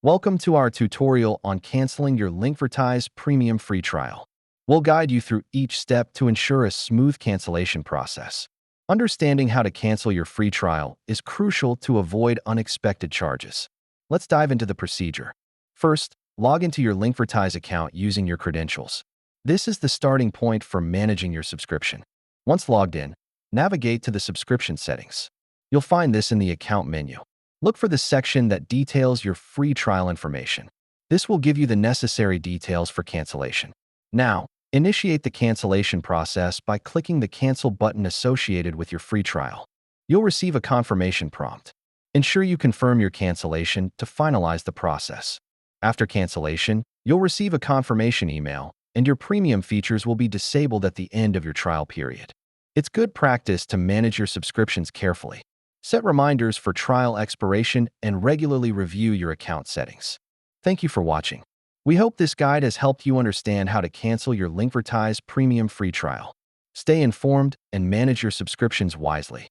Welcome to our tutorial on canceling your Linkvertise premium free trial. We'll guide you through each step to ensure a smooth cancellation process. Understanding how to cancel your free trial is crucial to avoid unexpected charges. Let's dive into the procedure. First, log into your Linkvertise account using your credentials. This is the starting point for managing your subscription. Once logged in, navigate to the subscription settings. You'll find this in the account menu. Look for the section that details your free trial information. This will give you the necessary details for cancellation. Now, initiate the cancellation process by clicking the Cancel button associated with your free trial. You'll receive a confirmation prompt. Ensure you confirm your cancellation to finalize the process. After cancellation, you'll receive a confirmation email, and your premium features will be disabled at the end of your trial period. It's good practice to manage your subscriptions carefully. Set reminders for trial expiration and regularly review your account settings. Thank you for watching. We hope this guide has helped you understand how to cancel your Linkvertise premium free trial. Stay informed and manage your subscriptions wisely.